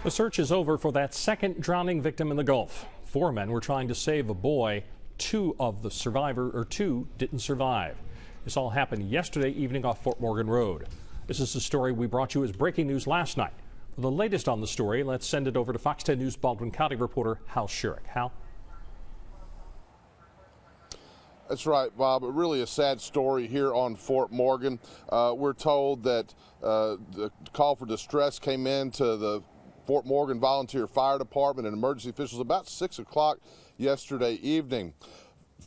The search is over for that second drowning victim in the Gulf. 4 men were trying to save a boy. Two didn't survive. This all happened yesterday evening off Fort Morgan Road. This is the story we brought you as breaking news last night. For the latest on the story, let's send it over to Fox 10 News Baldwin County reporter Hal Sherrick. Hal? That's right, Bob. Really a sad story here on Fort Morgan. We're told that the call for distress came in to the Fort Morgan Volunteer Fire Department and emergency officials about 6 o'clock yesterday evening.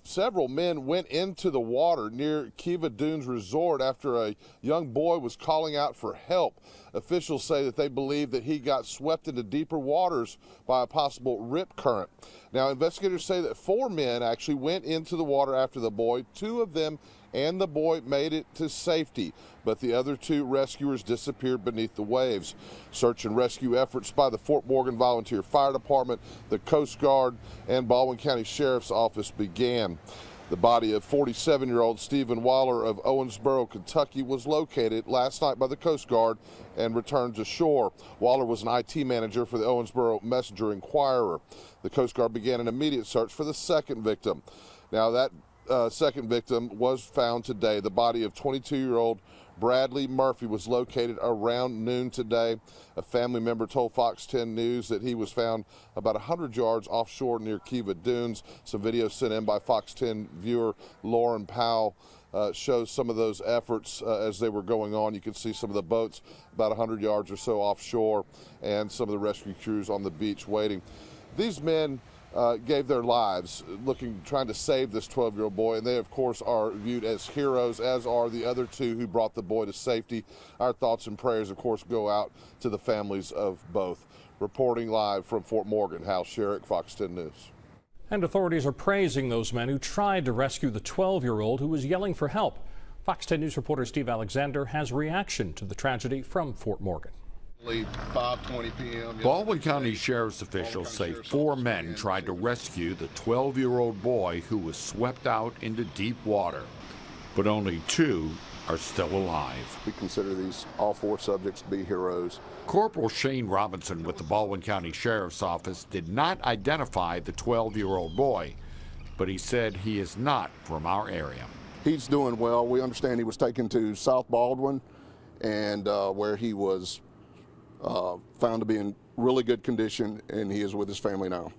Several men went into the water near Kiva Dunes Resort after a young boy was calling out for help. Officials say that they believe that he got swept into deeper waters by a possible rip current. Now, investigators say that 4 men actually went into the water after the boy. 2 of them and the boy made it to safety, but the other 2 rescuers disappeared beneath the waves. Search and rescue efforts by the Fort Morgan Volunteer Fire Department, the Coast Guard, and Baldwin County Sheriff's Office began. The body of 47-year-old Stephen Waller of Owensboro, Kentucky, was located last night by the Coast Guard and returned to shore. Waller was an IT manager for the Owensboro Messenger Inquirer. The Coast Guard began an immediate search for the second victim. Now, that second victim was found today. The body of 22-year-old Bradley Murphy was located around noon today. A family member told Fox 10 News that he was found about 100 yards offshore near Kiva Dunes. Some video sent in by Fox 10 viewer Lauren Powell shows some of those efforts as they were going on. You can see some of the boats about 100 yards or so offshore and some of the rescue crews on the beach waiting. These men gave their lives trying to save this 12-year-old boy, and they of course are viewed as heroes, as are the other 2 who brought the boy to safety. Our thoughts and prayers of course go out to the families of both. Reporting live from Fort Morgan, Hal Sherrick, Fox 10 News. And authorities are praising those men who tried to rescue the 12-year-old who was yelling for help. Fox 10 News reporter Steve Alexander has reaction to the tragedy from Fort Morgan. 5:20 p.m. Baldwin County Sheriff's officials say 4 men tried to rescue the 12-year-old boy who was swept out into deep water, but only 2 are still alive. We consider all 4 subjects to be heroes. Corporal Shane Robinson with the Baldwin County Sheriff's Office did not identify the 12-year-old boy, but he said he is not from our area. He's doing well. We understand he was taken to South Baldwin, and where he was found to be in really good condition, and he is with his family now.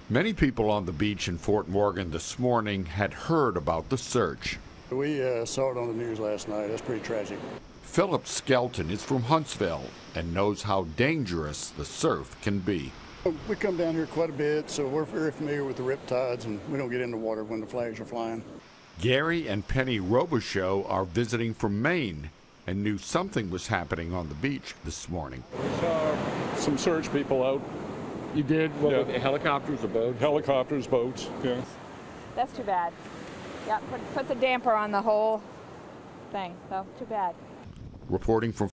Many people on the beach in Fort Morgan this morning had heard about the search. We saw it on the news last night. That's pretty tragic. Philip Skelton is from Huntsville and knows how dangerous the surf can be. We come down here quite a bit, so we're very familiar with the rip tides, and we don't get in the water when the flags are flying. Gary and Penny Robichaux are visiting from Maine and knew something was happening on the beach this morning. We saw some search people out. You did? What, yeah. with helicopters or boats? Helicopters, boats, yeah. That's too bad. Yeah, puts a damper on the whole thing, so too bad. Reporting from